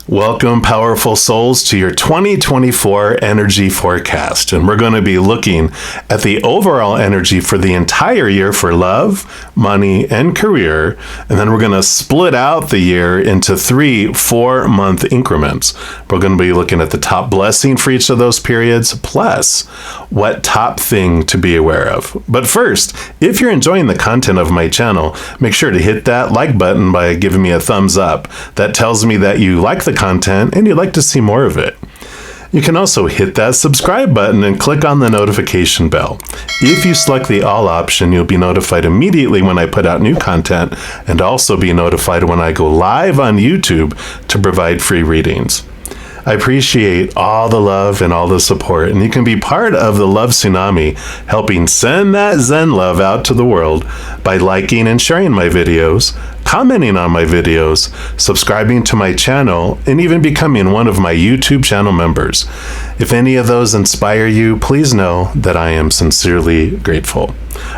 Welcome, powerful souls, to your 2024 energy forecast. And we're going to be looking at the overall energy for the entire year for love, money, and career. And then we're going to split out the year into 3 4-month increments. We're going to be looking at the top blessing for each of those periods, plus what top thing to be aware of. But first, if you're enjoying the content of my channel, make sure to hit that like button by giving me a thumbs up. That tells me that you like the content and you'd like to see more of it. You can also hit that subscribe button and click on the notification bell. If you select the all option, you'll be notified immediately when I put out new content and also be notified when I go live on YouTube to provide free readings. I appreciate all the love and all the support, and you can be part of the Love Tsunami, helping send that Zen love out to the world by liking and sharing my videos, commenting on my videos, subscribing to my channel, and even becoming one of my YouTube channel members. If any of those inspire you, please know that I am sincerely grateful.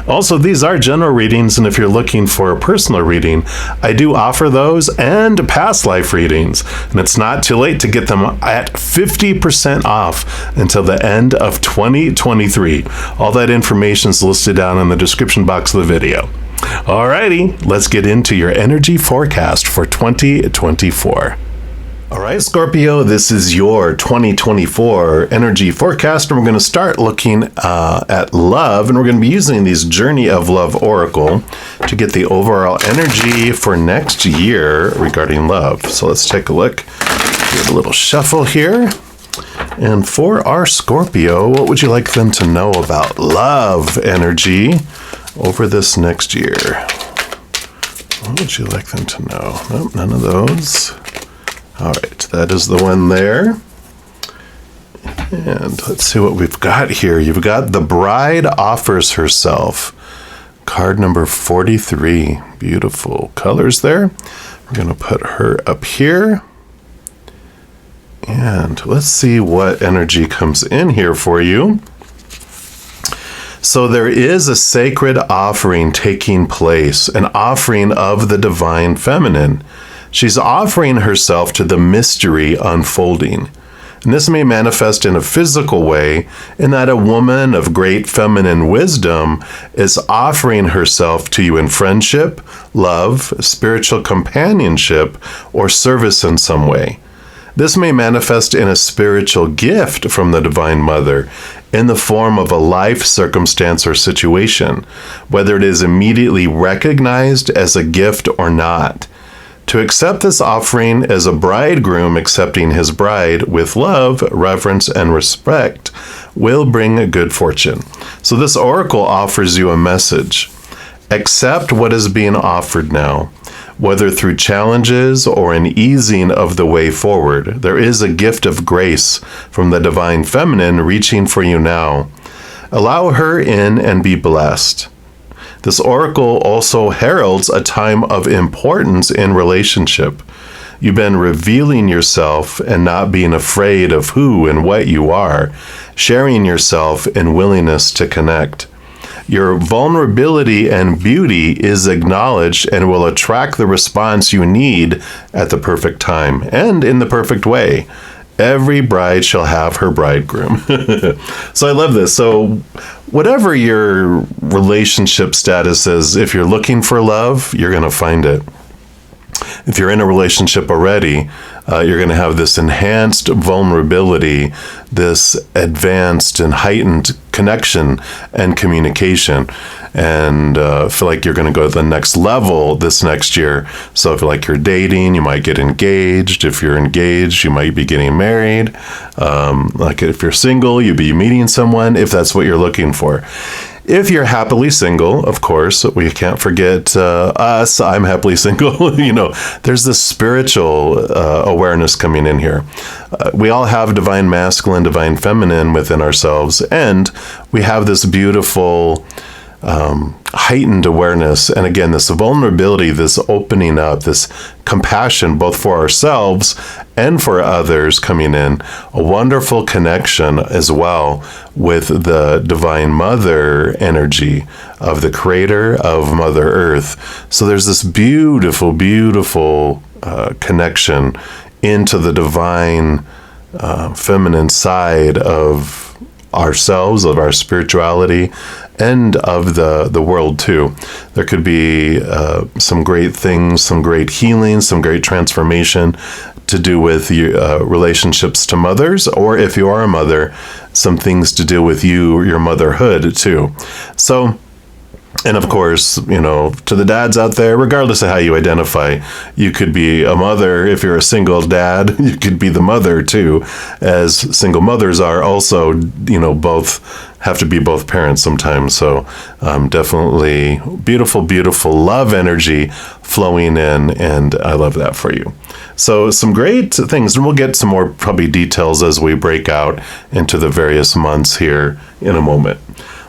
Also, these are general readings, and if you're looking for a personal reading, I do offer those and past life readings, and it's not too late to get them at 50% off until the end of 2023. All that information is listed down in the description box of the video. Alrighty, let's get into your energy forecast for 2024. All right, Scorpio, this is your 2024 energy forecast, and we're going to start looking at love, and we're going to be using these Journey of Love Oracle to get the overall energy for next year regarding love. So let's take a look. Give a little shuffle here. And for our Scorpio, what would you like them to know about love energy over this next year? What would you like them to know? Nope, none of those. All right, that is the one there. And let's see what we've got here. You've got the bride offers herself. Card number 43. Beautiful colors there. We're going to put her up here. And let's see what energy comes in here for you. So there is a sacred offering taking place, an offering of the divine feminine. She's offering herself to the mystery unfolding. And this may manifest in a physical way, in that a woman of great feminine wisdom is offering herself to you in friendship, love, spiritual companionship, or service in some way. This may manifest in a spiritual gift from the Divine Mother in the form of a life circumstance or situation, whether it is immediately recognized as a gift or not. To accept this offering as a bridegroom accepting his bride with love, reverence, and respect will bring good fortune. So this oracle offers you a message. Accept what is being offered now, whether through challenges or an easing of the way forward. There is a gift of grace from the divine feminine reaching for you now. Allow her in and be blessed. This oracle also heralds a time of importance in relationship. You've been revealing yourself and not being afraid of who and what you are, sharing yourself in willingness to connect. Your vulnerability and beauty is acknowledged and will attract the response you need at the perfect time and in the perfect way. Every bride shall have her bridegroom. So I love this. So whatever your relationship status is, if you're looking for love, you're going to find it. If you're in a relationship already, you're going to have this enhanced vulnerability, this advanced and heightened connection and communication, and feel like you're going to go to the next level this next year. So if like you're dating, you might get engaged. If you're engaged, you might be getting married. Like if you're single, you'll be meeting someone, if that's what you're looking for. If you're happily single, of course, we can't forget us. I'm happily single. You know, there's this spiritual awareness coming in here. We all have divine masculine, divine feminine within ourselves, and we have this beautiful heightened awareness. And again, this vulnerability, this opening up, this compassion, both for ourselves and for others coming in, a wonderful connection as well with the Divine Mother energy of the Creator of Mother Earth. So there's this beautiful, beautiful connection into the divine feminine side of ourselves, of our spirituality, and of the world too. There could be some great things, some great healing, some great transformation to do with relationships to mothers, or if you are a mother, some things to do with your motherhood too. So, and of course, to the dads out there, regardless of how you identify, you could be a mother. If you're a single dad, you could be the mother too, as single mothers are also, both have to be both parents sometimes. So definitely beautiful, beautiful love energy flowing in, and I love that for you. So some great things, and we'll get some more probably details as we break out into the various months here in a moment.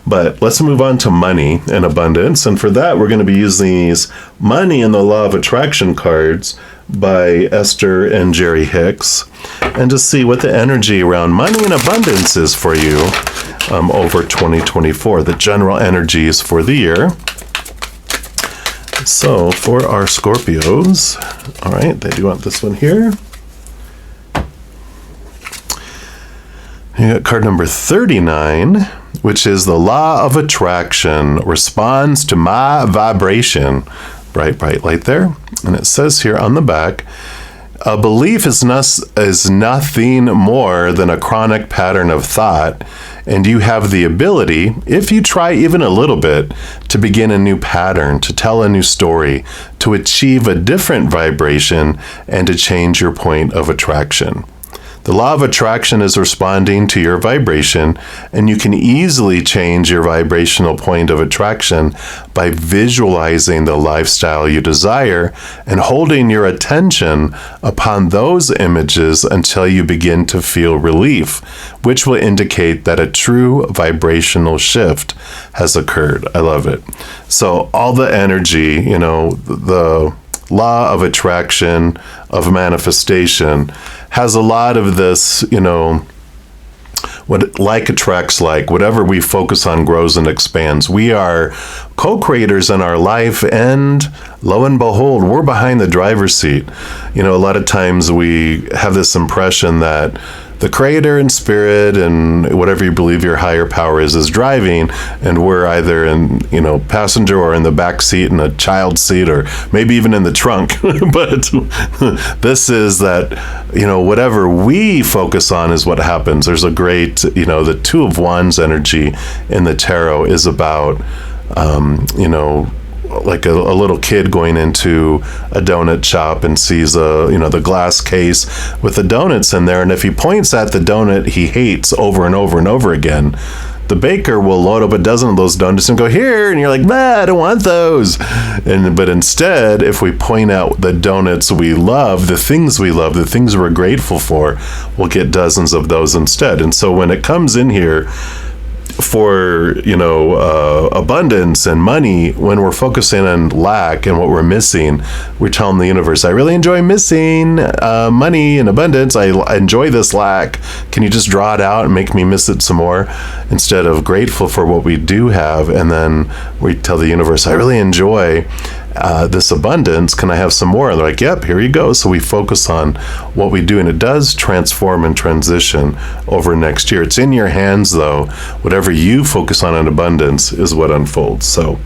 But let's move on to money and abundance. And for that, we're going to be using these Money and the Law of Attraction cards by Esther and Jerry Hicks, and to see what the energy around money and abundance is for you over 2024, the general energies for the year. So for our Scorpios, all right, they do want this one here. You got card number 39, which is the Law of Attraction responds to my vibration. Bright, bright light there. And it says here on the back, a belief is nothing more than a chronic pattern of thought, and you have the ability, if you try even a little bit, to begin a new pattern, to tell a new story, to achieve a different vibration, and to change your point of attraction. The law of attraction is responding to your vibration, and you can easily change your vibrational point of attraction by visualizing the lifestyle you desire and holding your attention upon those images until you begin to feel relief, which will indicate that a true vibrational shift has occurred. I love it. So all the energy, the law of attraction, of manifestation, has a lot of this, what like attracts like. Whatever we focus on grows and expands. We are co-creators in our life, and lo and behold, we're behind the driver's seat. A lot of times we have this impression that the creator and spirit and whatever you believe your higher power is driving, and we're either in, passenger or in the back seat in a child seat, or maybe even in the trunk. But this is that, whatever we focus on is what happens. There's a great, the Two of Wands energy in the tarot is about, like a little kid going into a donut shop and sees the glass case with the donuts in there, and if he points at the donut he hates over and over and over again, the baker will load up a dozen of those donuts and go, here, and you're like, nah, I don't want those. But instead, if we point out the donuts we love, the things we're grateful for, we'll get dozens of those instead. And so when it comes in here for abundance and money, when we're focusing on lack and what we're missing, we're telling the universe, I really enjoy missing money and abundance. I enjoy this lack. Can you just draw it out and make me miss it some more, instead of grateful for what we do have? And then we tell the universe, I really enjoy this abundance. Can I have some more? And they're like, yep, here you go. So we focus on what we do, and it does transform and transition over next year. It's in your hands, though. Whatever you focus on in abundance is what unfolds. So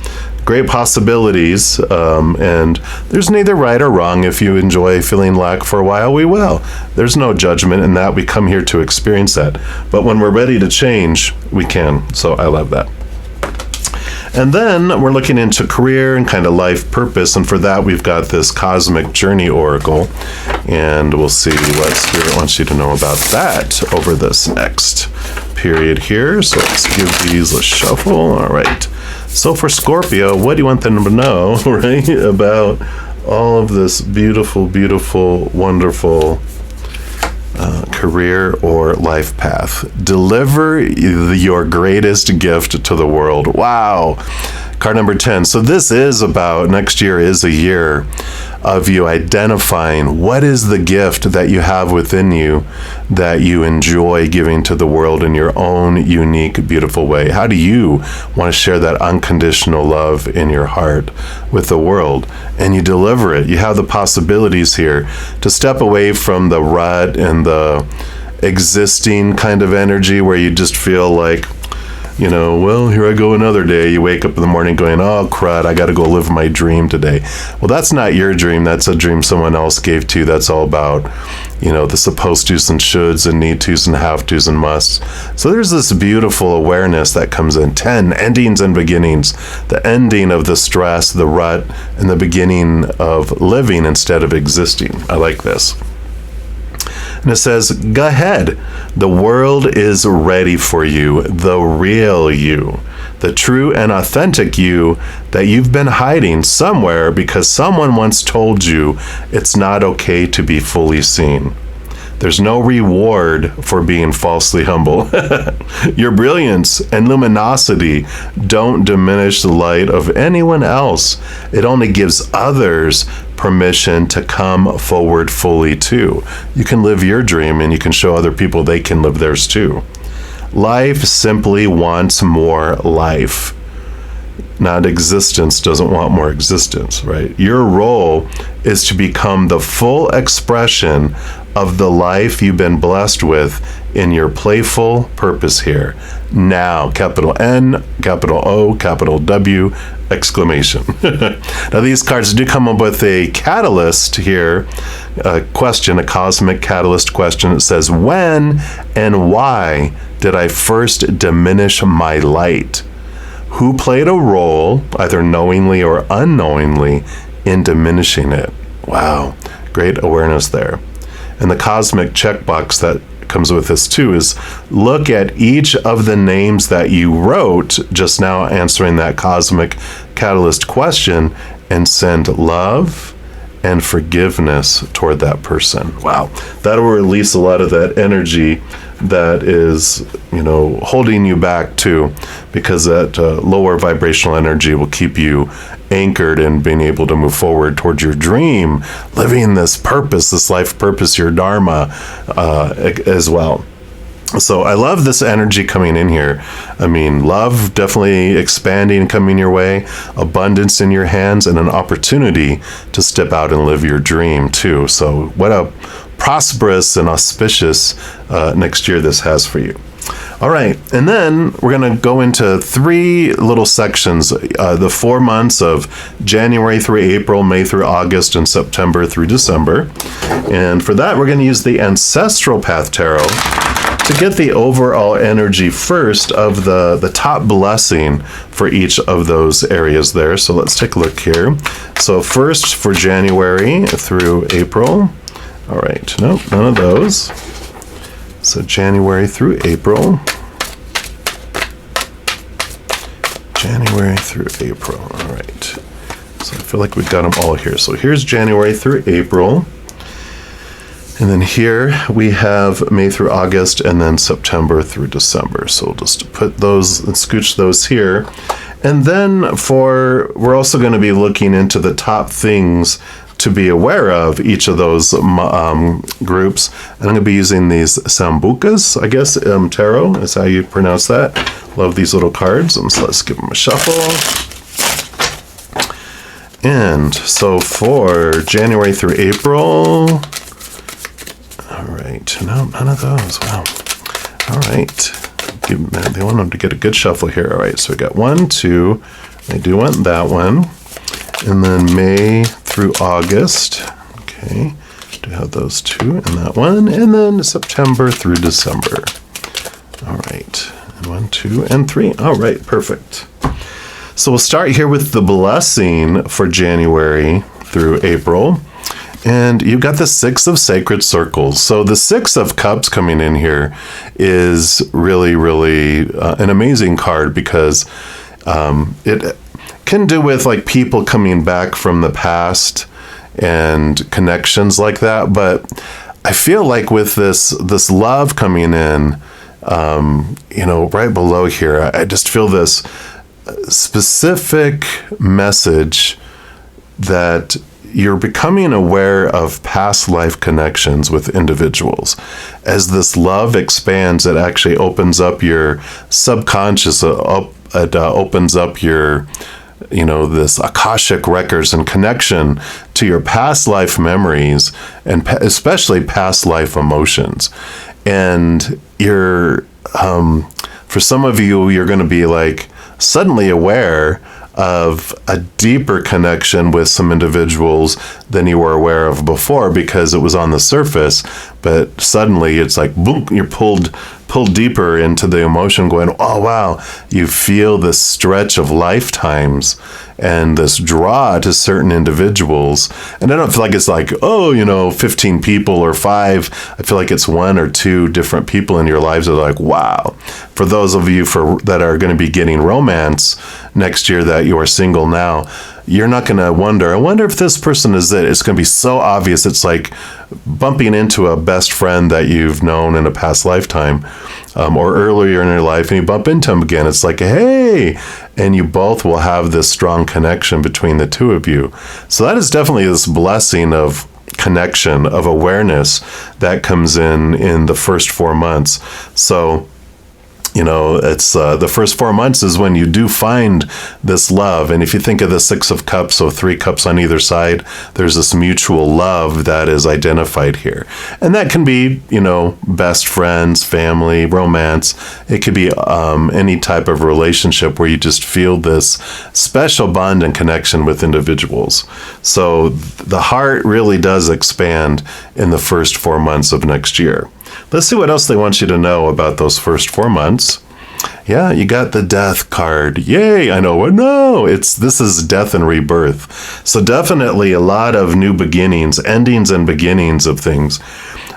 great possibilities, and there's neither right or wrong. If you enjoy feeling lack for a while, we will. There's no judgment in that. We come here to experience that. But when we're ready to change, we can. So I love that. And then we're looking into career and kind of life purpose. And for that, we've got this Cosmic Journey Oracle. And we'll see what Spirit wants you to know about that over this next period here. So let's give these a shuffle. All right. So for Scorpio, what do you want them to know, right, about all of this beautiful, beautiful, wonderful career or life path? Deliver your greatest gift to the world. Wow. Card number 10. So this is about, next year is a year of you identifying what is the gift that you have within you that you enjoy giving to the world in your own unique, beautiful way. How do you want to share that unconditional love in your heart with the world? And you deliver it. You have the possibilities here to step away from the rut and the existing kind of energy where you just feel like, you know, well, here I go another day. You wake up in the morning going, oh, crud, I got to go live my dream today. Well, that's not your dream. That's a dream someone else gave to you. That's all about, you know, the supposed to's and shoulds and need to's and have to's and musts. So there's this beautiful awareness that comes in. 10, endings and beginnings. The ending of the stress, the rut, and the beginning of living instead of existing. I like this. And it says, go ahead. The world is ready for you, the real you, the true and authentic you that you've been hiding somewhere because someone once told you it's not okay to be fully seen. There's no reward for being falsely humble. Your brilliance and luminosity don't diminish the light of anyone else. It only gives others permission to come forward fully too. You can live your dream and you can show other people they can live theirs too. Life simply wants more life. Not existence doesn't want more existence, right? Your role is to become the full expression of the life you've been blessed with in your playful purpose here. Now, capital N, capital O, capital W, exclamation. Now, these cards do come up with a catalyst here, a question, a cosmic catalyst question. It says, when and why did I first diminish my light? Who played a role, either knowingly or unknowingly, in diminishing it? Wow, great awareness there. And the cosmic checkbox that comes with this too is look at each of the names that you wrote just now answering that cosmic catalyst question and send love and forgiveness toward that person. Wow, that'll release a lot of that energy that is, you know, holding you back too, because that lower vibrational energy will keep you anchored in being able to move forward towards your dream, living this purpose, this life purpose, your dharma as well. So I love this energy coming in here. I mean, love definitely expanding, coming your way, abundance in your hands, and an opportunity to step out and live your dream too. So what a prosperous and auspicious next year this has for you. All right, and then we're going to go into 3 little sections, the 4 months of January through April, May through August, and September through December. And for that, we're going to use the Ancestral Path Tarot to get the overall energy first of the top blessing for each of those areas there. So let's take a look here. So first for January through April. All right, nope, none of those. So January through April. January through April, all right. So I feel like we've got them all here. So here's January through April. And then here we have May through August and then September through December. So we'll just put those and scooch those here. And then we're also going to be looking into the top things to be aware of each of those groups. And I'm going to be using these Sambucas, I guess, tarot is how you pronounce that. Love these little cards. And so let's give them a shuffle. And so for January through April, all right, no, none of those, wow. All right, they want them to get a good shuffle here. All right, so we got 1, 2, I do want that one. And then May through August, okay, do have those 2 and that one. And then September through December. All right, and 1, 2, and 3. All right, perfect. So we'll start here with the blessing for January through April. And you've got the 6 of Sacred Circles. So the 6 of Cups coming in here is really, really an amazing card because it can do with like people coming back from the past and connections like that. But I feel like with this love coming in, right below here, I just feel this specific message that you're becoming aware of past life connections with individuals. As this love expands, it actually opens up your subconscious, it opens up your, this Akashic records and connection to your past life memories and especially past life emotions. And you're, for some of you, you're going to be like suddenly aware of a deeper connection with some individuals than you were aware of before because it was on the surface, but suddenly it's like boom, you're pulled deeper into the emotion going, oh wow, you feel this stretch of lifetimes and this draw to certain individuals. And I don't feel like it's like, 15 people or 5. I feel like it's 1 or 2 different people in your lives that are like, wow. For those of you that are going to be getting romance next year that you are single now, you're not going to I wonder if this person is it. It's going to be so obvious. It's like bumping into a best friend that you've known in a past lifetime or earlier in your life, and you bump into him again. It's like, hey, and you both will have this strong connection between the two of you. So that is definitely this blessing of connection, of awareness that comes in the first 4 months. So it's the first 4 months is when you do find this love. And if you think of the 6 of Cups, so 3 cups on either side, there's this mutual love that is identified here. And that can be, best friends, family, romance. It could be any type of relationship where you just feel this special bond and connection with individuals. So the heart really does expand in the first 4 months of next year. Let's see what else they want you to know about those first 4 months. Yeah, you got the Death card. Yay, I know. No, this is death and rebirth. So definitely a lot of new beginnings, endings and beginnings of things.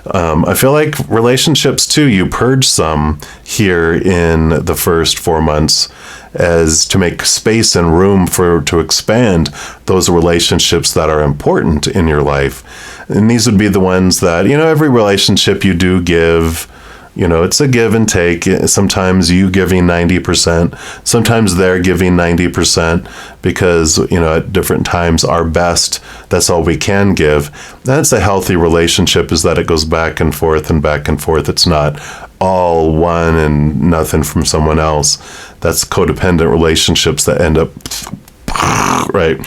I feel like relationships too, you purge some here in the first 4 months as to make space and room to expand those relationships that are important in your life. And these would be the ones that, every relationship you do give, it's a give and take. Sometimes you giving 90%, sometimes they're giving 90% because, at different times our best, that's all we can give. That's a healthy relationship, is that it goes back and forth and back and forth. It's not all one and nothing from someone else. That's codependent relationships that end up right.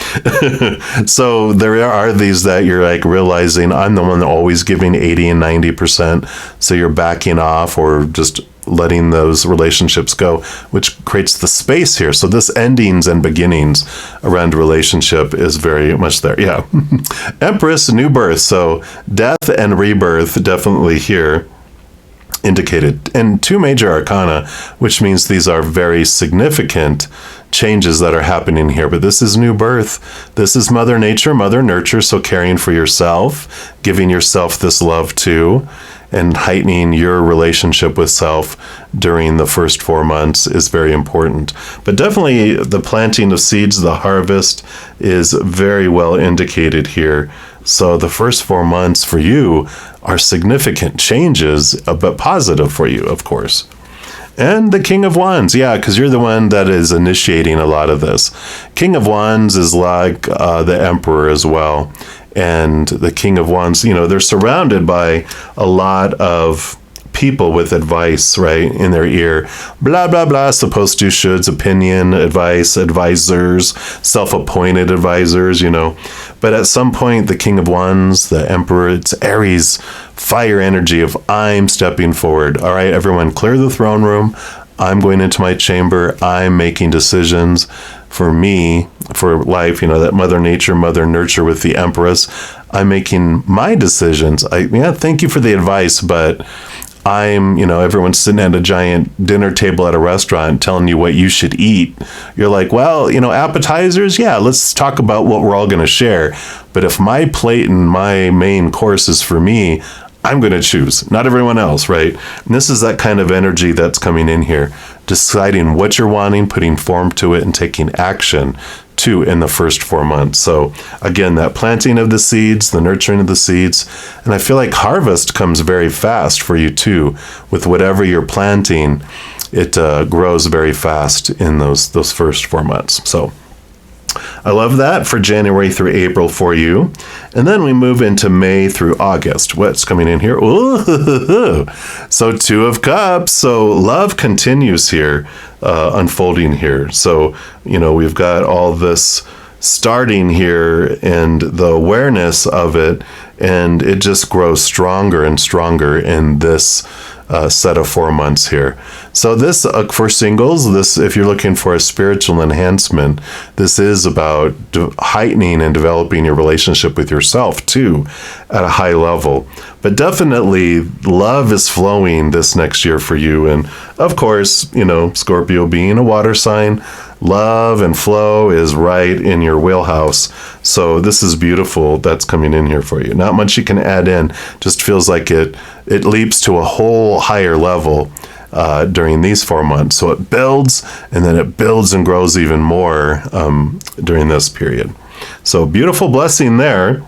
So there are these that you're like realizing I'm the one always giving 80 and 90%. So you're backing off or just letting those relationships go, which creates the space here. So this endings and beginnings around relationship is very much there. Yeah. Empress, new birth. So death and rebirth definitely here indicated. And 2 major arcana, which means these are very significant changes that are happening here. But this is new birth. This is Mother Nature, Mother Nurture. So caring for yourself, giving yourself this love too, and heightening your relationship with self during the first 4 months is very important. But definitely the planting of seeds, the harvest is very well indicated here. So the first 4 months for you are significant changes, but positive for you, of course. And the King of Wands, yeah, because you're the one that is initiating a lot of this. King of Wands is like the Emperor as well. And the King of Wands, they're surrounded by a lot of people with advice, right, in their ear. Blah, blah, blah, supposed to, shoulds, opinion, advice, advisors, self-appointed advisors, But at some point, the King of Wands, the Emperor, it's Aries, fire energy of I'm stepping forward. All right, everyone, clear the throne room. I'm going into my chamber. I'm making decisions for me, for life, that Mother Nature, Mother Nurture with the Empress. I'm making my decisions. Thank you for the advice, but I'm, everyone's sitting at a giant dinner table at a restaurant telling you what you should eat. You're like, well, appetizers, yeah, let's talk about what we're all going to share. But if my plate and my main course is for me, I'm going to choose, not everyone else, right? And this is that kind of energy that's coming in here, deciding what you're wanting, putting form to it, and taking action too in the first 4 months. So again, that planting of the seeds, the nurturing of the seeds, and I feel like harvest comes very fast for you too, with whatever you're planting. it grows very fast in those first 4 months. So I love that for January through April for you. And then we move into May through August. What's coming in here? Ooh, so 2 of Cups. So love continues here, unfolding here. So, we've got all this starting here and the awareness of it, and it just grows stronger and stronger in this set of 4 months here. So this, for singles, this, if you're looking for a spiritual enhancement, this is about heightening and developing your relationship with yourself too at a high level. But definitely love is flowing this next year for you. And of course, Scorpio being a water sign, love and flow is right in your wheelhouse. So this is beautiful that's coming in here for you. Not much you can add in, just feels like it leaps to a whole higher level during these 4 months. So it builds, and then it builds and grows even more during this period. So beautiful blessing there.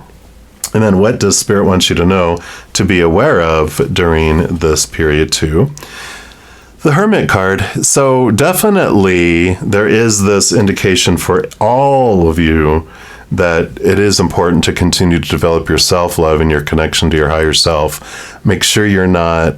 And then what does Spirit want you to know to be aware of during this period too? The Hermit card. So definitely there is this indication for all of you that it is important to continue to develop your self-love and your connection to your higher self. Make sure you're not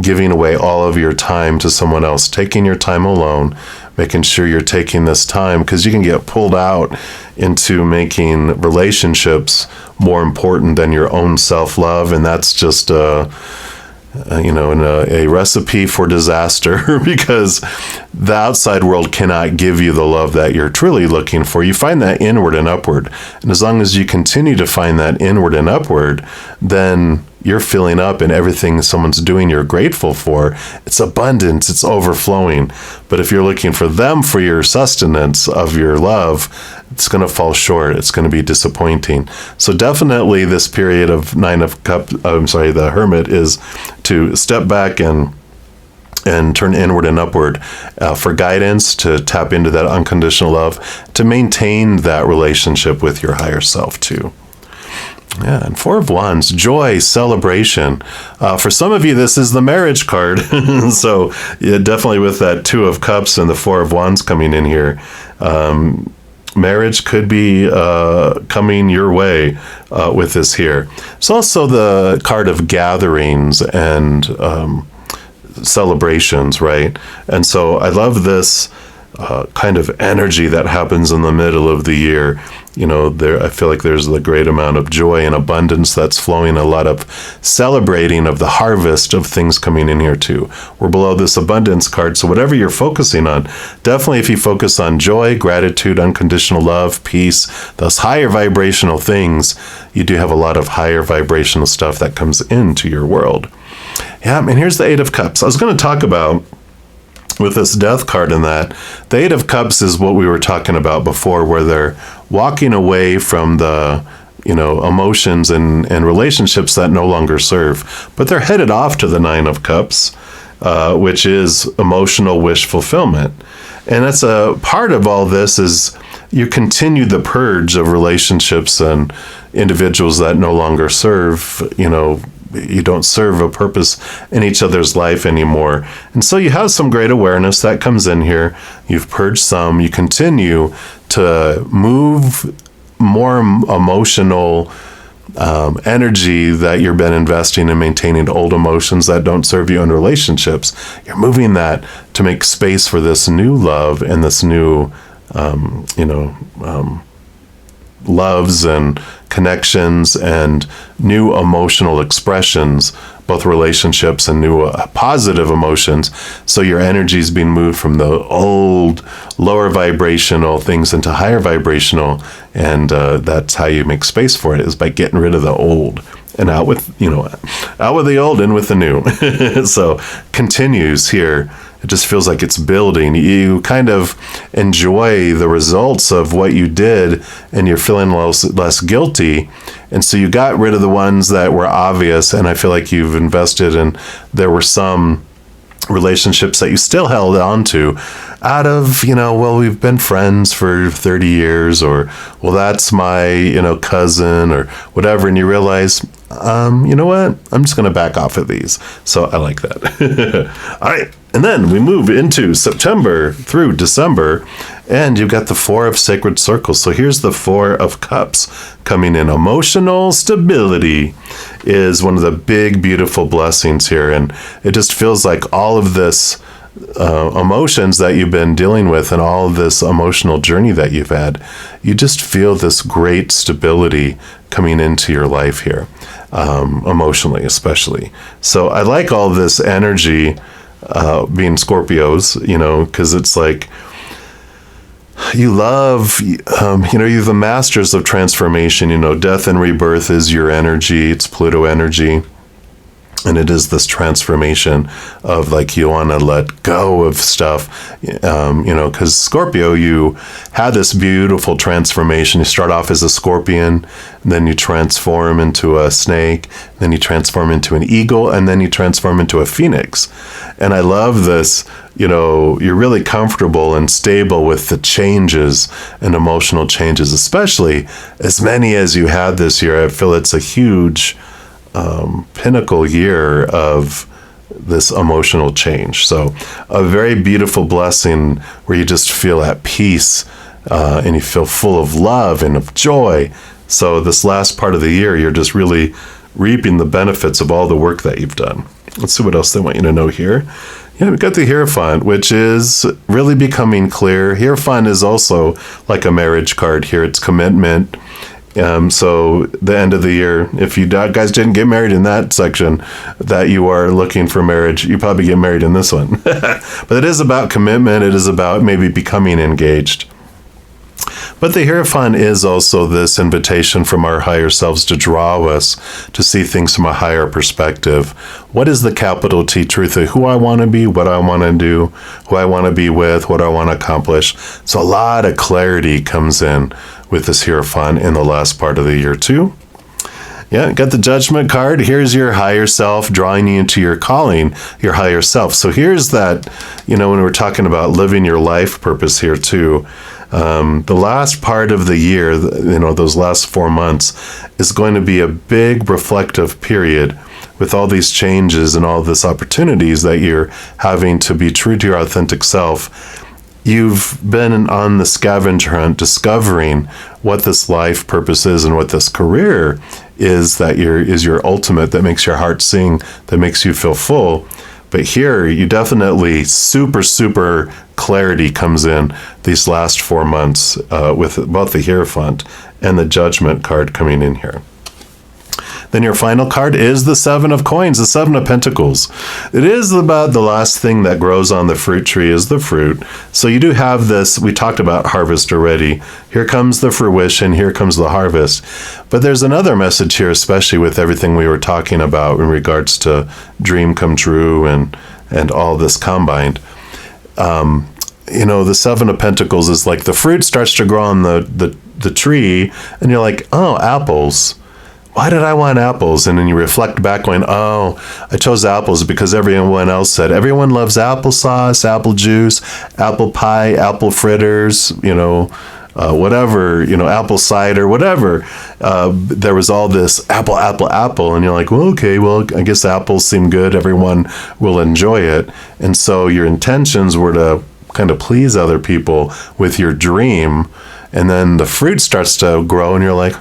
giving away all of your time to someone else, taking your time alone, making sure you're taking this time, because you can get pulled out into making relationships more important than your own self-love, and that's just a recipe for disaster because the outside world cannot give you the love that you're truly looking for. You find that inward and upward. And as long as you continue to find that inward and upward, then you're filling up, and everything someone's doing you're grateful for. It's abundance, it's overflowing. But if you're looking for them for your sustenance of your love, it's going to fall short. It's going to be disappointing. So definitely this period of the Hermit is to step back and turn inward and upward for guidance, to tap into that unconditional love, to maintain that relationship with your higher self too. Yeah, and 4 of Wands, joy, celebration. For some of you, this is the marriage card. So yeah, definitely with that 2 of Cups and the 4 of Wands coming in here, marriage could be coming your way with this here. It's also the card of gatherings and celebrations, right? And so I love this kind of energy that happens in the middle of the year. I feel like there's a great amount of joy and abundance that's flowing, a lot of celebrating of the harvest of things coming in here too. We're below this abundance card, so whatever you're focusing on, definitely if you focus on joy, gratitude, unconditional love, peace, those higher vibrational things, you do have a lot of higher vibrational stuff that comes into your world. Yeah, and here's the 8 of Cups. I was going to talk about with this Death card in that, the 8 of Cups is what we were talking about before, where they're walking away from the, emotions and relationships that no longer serve. But they're headed off to the 9 of Cups, which is emotional wish fulfillment. And that's a part of all this is you continue the purge of relationships and individuals that no longer serve, you don't serve a purpose in each other's life anymore. And so you have some great awareness that comes in here. You've purged some. You continue to move more emotional energy that you've been investing in maintaining old emotions that don't serve you in relationships. You're moving that to make space for this new love and this new, loves and connections and new emotional expressions, both relationships and new positive emotions. So your energy is being moved from the old, lower vibrational things into higher vibrational, and that's how you make space for it, is by getting rid of the old and out with the old and with the new. So continues here. It just feels like it's building. You kind of enjoy the results of what you did, and you're feeling less guilty. And so you got rid of the ones that were obvious, and I feel like you've invested in, there were some relationships that you still held on to out of, we've been friends for 30 years, or, well, that's my, cousin or whatever. And you realize, you know what? I'm just going to back off of these. So I like that. All right. And then we move into September through December, and you've got the Four of Sacred Circles. So here's the Four of Cups coming in. Emotional stability is one of the big, beautiful blessings here. And it just feels like all of this emotions that you've been dealing with and all of this emotional journey that you've had, you just feel this great stability coming into your life here, emotionally especially. So I like all this energy being Scorpios, because it's like you love, you're the masters of transformation. Death and rebirth is your energy. It's Pluto energy. And it is this transformation of like you want to let go of stuff, because Scorpio, you had this beautiful transformation. You start off as a scorpion, and then you transform into a snake, then you transform into an eagle, and then you transform into a phoenix. And I love this, you're really comfortable and stable with the changes and emotional changes, especially as many as you had this year. I feel it's a huge pinnacle year of this emotional change. So a very beautiful blessing where you just feel at peace and you feel full of love and of joy. So this last part of the year, you're just really reaping the benefits of all the work that you've done. Let's see what else they want you to know here. Yeah, we've got the Hierophant, which is really becoming clear. Hierophant is also like a marriage card here. It's commitment. So the end of the year, if you guys didn't get married in that section that you are looking for marriage, you probably get married in this one. But it is about commitment. It is about maybe becoming engaged. But the Hierophant is also this invitation from our higher selves to draw us to see things from a higher perspective. What is the capital T truth of who I want to be, what I want to do, who I want to be with, what I want to accomplish? So a lot of clarity comes in with this Hierophant in the last part of the year too. Yeah, got the Judgment card. Here's your higher self drawing you into your calling, your higher self. So here's that, when we're talking about living your life purpose here too. The last part of the year, those last 4 months is going to be a big reflective period with all these changes and all these opportunities that you're having to be true to your authentic self. You've been on the scavenger hunt discovering what this life purpose is and what this career is that is your ultimate, that makes your heart sing, that makes you feel full. But here, you definitely super clarity comes in these last 4 months with both the Hierophant and the Judgment card coming in here. Then your final card is the Seven of Coins, the Seven of Pentacles. It is about the last thing that grows on the fruit tree is the fruit. So you do have this, we talked about harvest already. Here comes the fruition, here comes the harvest. But there's another message here, especially with everything we were talking about in regards to dream come true and all this combined. The Seven of Pentacles is like the fruit starts to grow on the tree, and you're like, oh, apples. Why did I want apples? And then you reflect back going, oh, I chose apples because everyone else said, everyone loves applesauce, apple juice, apple pie, apple fritters, whatever, apple cider, whatever. There was all this apple. And you're like, well, okay, I guess apples seem good. Everyone will enjoy it. And so your intentions were to kind of please other people with your dream. And then the fruit starts to grow and you're like,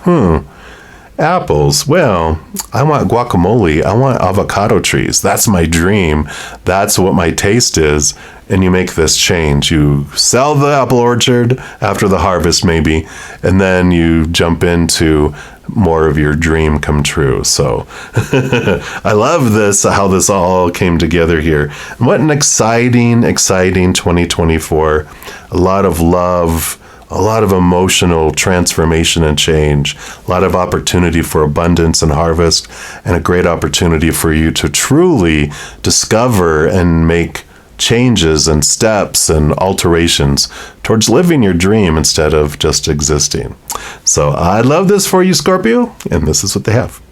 apples. Well, I want guacamole. I want avocado trees. That's my dream. That's what my taste is. And you make this change. You sell the apple orchard after the harvest, maybe, and then you jump into more of your dream come true. So I love this, how this all came together here. And what an exciting 2024. A lot of love, a lot of emotional transformation and change, a lot of opportunity for abundance and harvest, and a great opportunity for you to truly discover and make changes and steps and alterations towards living your dream instead of just existing. So I love this for you, Scorpio, and this is what they have.